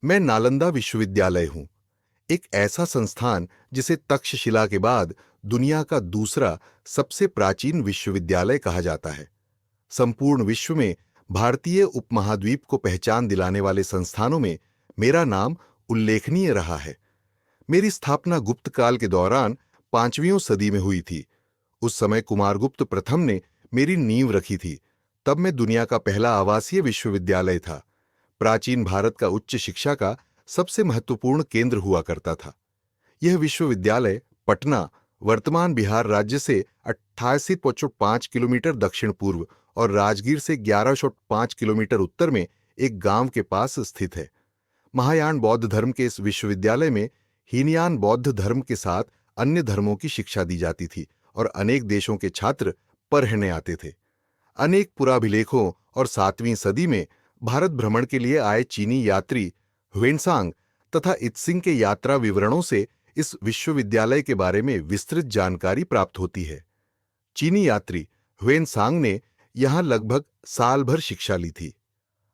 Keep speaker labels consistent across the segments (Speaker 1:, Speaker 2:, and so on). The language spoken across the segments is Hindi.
Speaker 1: मैं नालंदा विश्वविद्यालय हूं, एक ऐसा संस्थान जिसे तक्षशिला के बाद दुनिया का दूसरा सबसे प्राचीन विश्वविद्यालय कहा जाता है। संपूर्ण विश्व में भारतीय उपमहाद्वीप को पहचान दिलाने वाले संस्थानों में मेरा नाम उल्लेखनीय रहा है। मेरी स्थापना गुप्त काल के दौरान 5वीं सदी में हुई थी। उस समय कुमारगुप्त प्रथम ने मेरी नींव रखी थी। तब मैं दुनिया का पहला आवासीय विश्वविद्यालय था। प्राचीन भारत का उच्च शिक्षा का सबसे महत्वपूर्ण केंद्र हुआ करता था। यह विश्वविद्यालय पटना, वर्तमान बिहार राज्य से 88.5 किलोमीटर दक्षिण पूर्व और राजगीर से 11.5 किलोमीटर उत्तर में एक गांव के पास स्थित है। महायान बौद्ध धर्म के इस विश्वविद्यालय में हीनयान बौद्ध धर्म के साथ अन्य धर्मों की शिक्षा दी जाती थी और अनेक देशों के छात्र पढ़ने आते थे। अनेक पुराभिलेखों और 7वीं सदी में भारत भ्रमण के लिए आए चीनी यात्री ह्वेनसांग तथा इत्सिंग के यात्रा विवरणों से इस विश्वविद्यालय के बारे में विस्तृत जानकारी प्राप्त होती है। चीनी यात्री ह्वेनसांग ने यहां लगभग साल भर शिक्षा ली थी।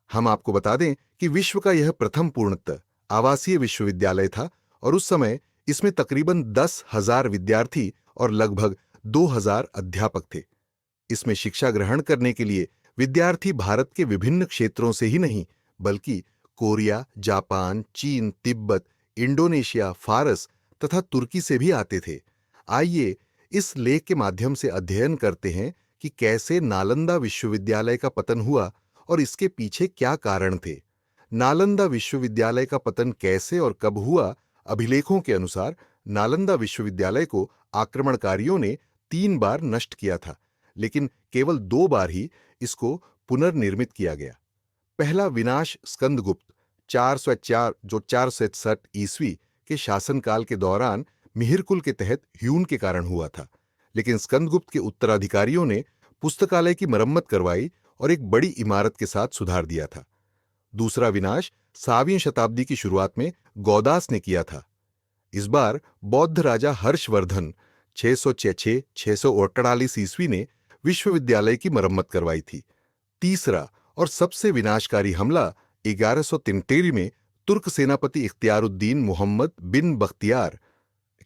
Speaker 1: हम आपको बता दें कि विश्व का यह प्रथम पूर्णतः आवासीय विश्वविद्यालय था और उस समय इसमें तकरीबन 10,000 विद्यार्थी और लगभग 2,000 अध्यापक थे। इसमें शिक्षा ग्रहण करने के लिए विद्यार्थी भारत के विभिन्न क्षेत्रों से ही नहीं, बल्कि कोरिया, जापान, चीन, तिब्बत, इंडोनेशिया, फारस तथा तुर्की से भी आते थे। आइए इस लेख के माध्यम से अध्ययन करते हैं कि कैसे नालंदा विश्वविद्यालय का पतन हुआ और इसके पीछे क्या कारण थे। नालंदा विश्वविद्यालय का पतन कैसे और कब हुआ? अभिलेखों के अनुसार नालंदा विश्वविद्यालय को आक्रमणकारियों ने 3 बार नष्ट किया था, लेकिन केवल 2 बार ही इसको पुनर्निर्मित किया गया। पहला विनाश स्कंदगुप्त 404 जो 467 ईस्वी के शासनकाल के दौरान मिहिरकुल के तहत ह्यून के कारण हुआ था, लेकिन स्कंदगुप्त के उत्तराधिकारियों ने पुस्तकालय की मरम्मत करवाई और एक बड़ी इमारत के साथ सुधार दिया था। दूसरा विनाश 7वीं शताब्दी की शुरुआत में गौदास ने किया था। इस बार बौद्ध राजा हर्षवर्धन 646-648 ईस्वी ने विश्वविद्यालय की मरम्मत करवाई थी। तीसरा और सबसे विनाशकारी हमला 1133 में तुर्क सेनापति इख्तियारुद्दीन मुहम्मद बिन बख्तियार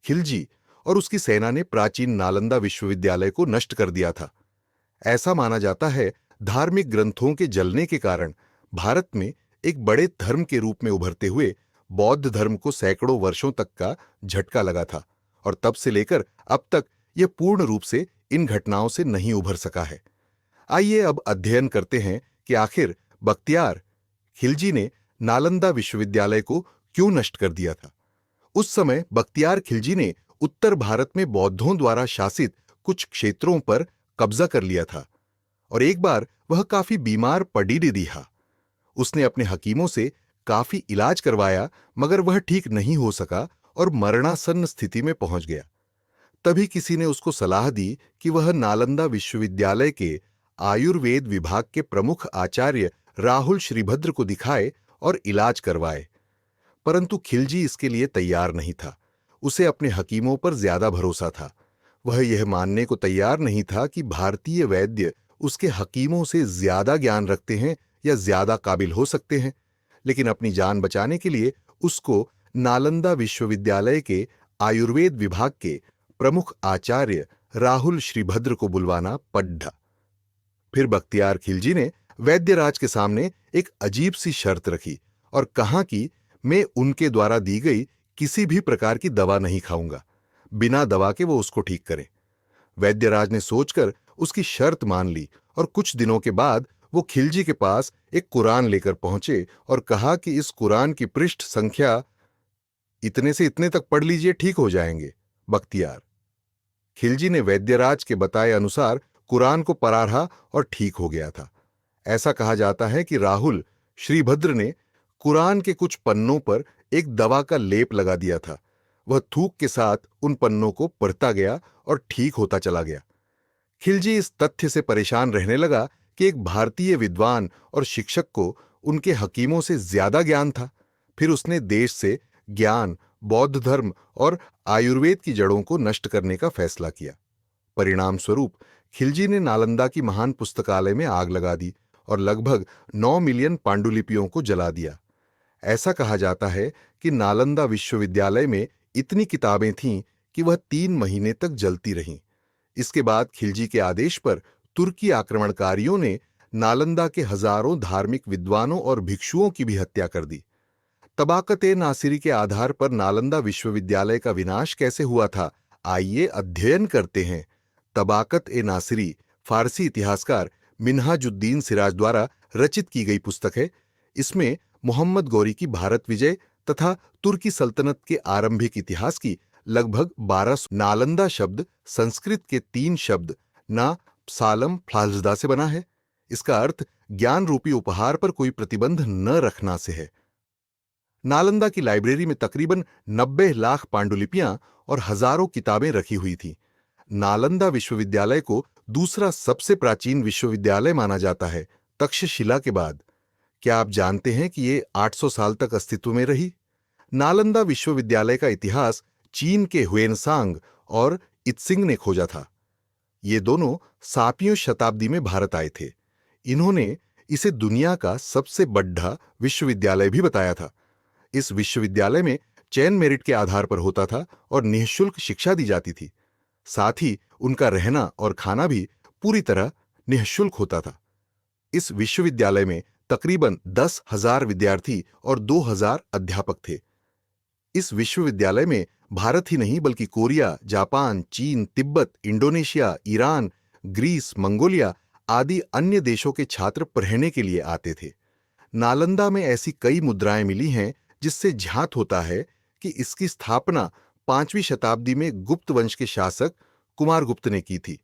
Speaker 1: खिलजी और उसकी सेना ने प्राचीन नालंदा विश्वविद्यालय को नष्ट कर दिया था। ऐसा माना जाता है धार्मिक ग्रंथों के जलने के कारण भारत में एक बड़े धर्म के रूप में उभरते हुए बौद्ध धर्म को सैकड़ों वर्षों तक का झटका लगा था और तब से लेकर अब तक यह पूर्ण रूप से इन घटनाओं से नहीं उभर सका है। आइए अब अध्ययन करते हैं कि आखिर बख्तियार खिलजी ने नालंदा विश्वविद्यालय को क्यों नष्ट कर दिया था। उस समय बख्तियार खिलजी ने उत्तर भारत में बौद्धों द्वारा शासित कुछ क्षेत्रों पर कब्जा कर लिया था और एक बार वह काफी बीमार पड़ी रहा। उसने अपने हकीमों से काफी इलाज करवाया, मगर वह ठीक नहीं हो सका और मरणासन्न स्थिति में पहुंच गया। तभी किसी ने उसको सलाह दी कि वह नालंदा विश्वविद्यालय के आयुर्वेद विभाग के प्रमुख आचार्य राहुल श्रीभद्र को दिखाए और इलाज करवाए, परंतु खिलजी इसके लिए तैयार नहीं था। उसे अपने हकीमों पर ज्यादा भरोसा था। वह यह मानने को तैयार नहीं था कि भारतीय वैद्य उसके हकीमों से ज्यादा ज्ञान रखते हैं या ज्यादा काबिल हो सकते हैं, लेकिन अपनी जान बचाने के लिए उसको नालंदा विश्वविद्यालय के आयुर्वेद विभाग के प्रमुख आचार्य राहुल श्रीभद्र को बुलवाना पड़ा। फिर बख्तियार खिलजी ने वैद्यराज के सामने एक अजीब सी शर्त रखी और कहा कि मैं उनके द्वारा दी गई किसी भी प्रकार की दवा नहीं खाऊंगा, बिना दवा के वो उसको ठीक करें। वैद्यराज ने सोचकर उसकी शर्त मान ली और कुछ दिनों के बाद वो खिलजी के पास एक कुरान लेकर पहुंचे और कहा कि इस कुरान की पृष्ठ संख्या इतने से इतने तक पढ़ लीजिए, ठीक हो जाएंगे। बख्तियार खिलजी ने वैद्यराज के बताए अनुसार कुरान को पढ़ा और ठीक हो गया था। ऐसा कहा जाता है कि राहुल श्रीभद्र ने कुरान के कुछ पन्नों पर एक दवा का लेप लगा दिया था। वह थूक के साथ उन पन्नों को पढ़ता गया और ठीक होता चला गया। खिलजी इस तथ्य से परेशान रहने लगा कि एक भारतीय विद्वान और शिक्षक को उनके हकीमों से ज्यादा ज्ञान था। फिर उसने देश से ज्ञान, बौद्ध धर्म और आयुर्वेद की जड़ों को नष्ट करने का फैसला किया। परिणाम स्वरूप खिलजी ने नालंदा की महान पुस्तकालय में आग लगा दी और लगभग 9 मिलियन पांडुलिपियों को जला दिया। ऐसा कहा जाता है कि नालंदा विश्वविद्यालय में इतनी किताबें थीं कि वह 3 महीने तक जलती रहीं। इसके बाद खिलजी के आदेश पर तुर्की आक्रमणकारियों ने नालंदा के हजारों धार्मिक विद्वानों और भिक्षुओं की भी हत्या कर दी। तबाकत-ए-नासिरी के आधार पर नालंदा विश्वविद्यालय का विनाश कैसे हुआ था, आइए अध्ययन करते हैं। तबाकत-ए-नासिरी फारसी इतिहासकार मिन्हाजुद्दीन सिराज द्वारा रचित की गई पुस्तक है। इसमें मोहम्मद गौरी की भारत विजय तथा तुर्की सल्तनत के आरंभिक इतिहास की लगभग 1200 नालंदा शब्द संस्कृत के 3 शब्द ना सालम फ्लाज्दा से बना है। इसका अर्थ ज्ञान रूपी उपहार पर कोई प्रतिबंध न रखना से है। नालंदा की लाइब्रेरी में तकरीबन 90 लाख पांडुलिपियां और हजारों किताबें रखी हुई थीं। नालंदा विश्वविद्यालय को दूसरा सबसे प्राचीन विश्वविद्यालय माना जाता है, तक्षशिला के बाद। क्या आप जानते हैं कि ये 800 साल तक अस्तित्व में रही? नालंदा विश्वविद्यालय का इतिहास चीन के हुएनसांग और इत्सिंग ने खोजा था। ये दोनों 7वीं शताब्दी में भारत आए थे। इन्होंने इसे दुनिया का सबसे बड़ा विश्वविद्यालय भी बताया था। इस विश्वविद्यालय में चयन मेरिट के आधार पर होता था और निःशुल्क शिक्षा दी जाती थी। साथ ही उनका रहना और खाना भी पूरी तरह निःशुल्क होता था। इस विश्वविद्यालय में तकरीबन 10,000 विद्यार्थी और 2,000 अध्यापक थे। इस विश्वविद्यालय में भारत ही नहीं बल्कि कोरिया, जापान, चीन, Tibet, Indonesia, Iran, Greece, Mongolia आदि अन्य देशों के छात्र पढ़ने के लिए आते थे। नालंदा में ऐसी कई मुद्राएं मिली हैं जिससे ज्ञात होता है कि इसकी स्थापना 5वीं शताब्दी में गुप्त वंश के शासक कुमारगुप्त ने की थी।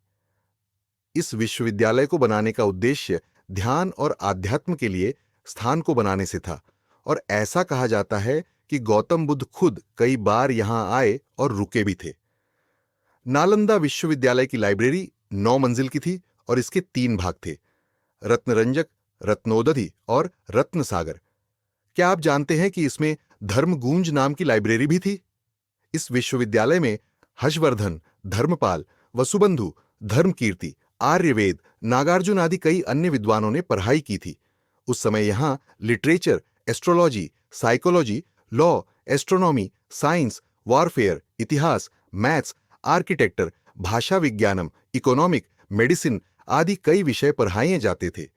Speaker 1: इस विश्वविद्यालय को बनाने का उद्देश्य ध्यान और आध्यात्म के लिए स्थान को बनाने से था और ऐसा कहा जाता है कि गौतम बुद्ध खुद कई बार यहां आए और रुके भी थे। नालंदा विश्वविद्यालय की लाइब्रेरी 9 मंजिल की थी और इसके 3 भाग थे, रत्नरंजक, रत्नोदधि और रत्नसागर। क्या आप जानते हैं कि इसमें धर्मगूंज नाम की लाइब्रेरी भी थी? इस विश्वविद्यालय में हर्षवर्धन, धर्मपाल, वसुबंधु, धर्मकीर्ति, आर्यवेद, नागार्जुन आदि कई अन्य विद्वानों ने पढ़ाई की थी। उस समय यहां literature, astrology, psychology, law, astronomy, science, warfare, इतिहास, मैथ्स, आर्किटेक्चर, भाषा विज्ञानम, इकोनॉमिक, मेडिसिन आदि कई विषय पढ़ाए जाते थे।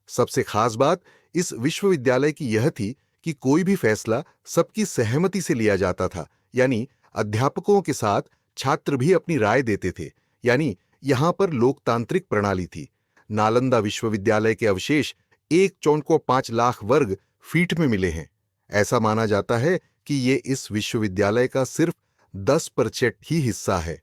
Speaker 1: सबसे खास बात इस विश्वविद्यालय की यह थी कि कोई भी फैसला सबकी सहमति से लिया जाता था, यानी अध्यापकों के साथ छात्र भी अपनी राय देते थे, यानी यहां पर लोकतांत्रिक प्रणाली थी। नालंदा विश्वविद्यालय के अवशेष 1.5 लाख वर्ग फीट में मिले हैं। ऐसा माना जाता है कि ये इस विश्वविद्यालय का सिर्फ 10% ही हिस्सा है।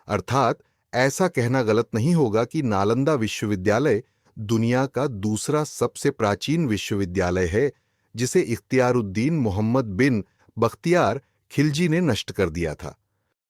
Speaker 1: अर्थात ऐसा कहना गलत नहीं होगा कि नालंदा विश्वविद्यालय दुनिया का दूसरा सबसे प्राचीन विश्वविद्यालय है, जिसे इख्तियारुद्दीन मोहम्मद बिन बख्तियार खिलजी ने नष्ट कर दिया था।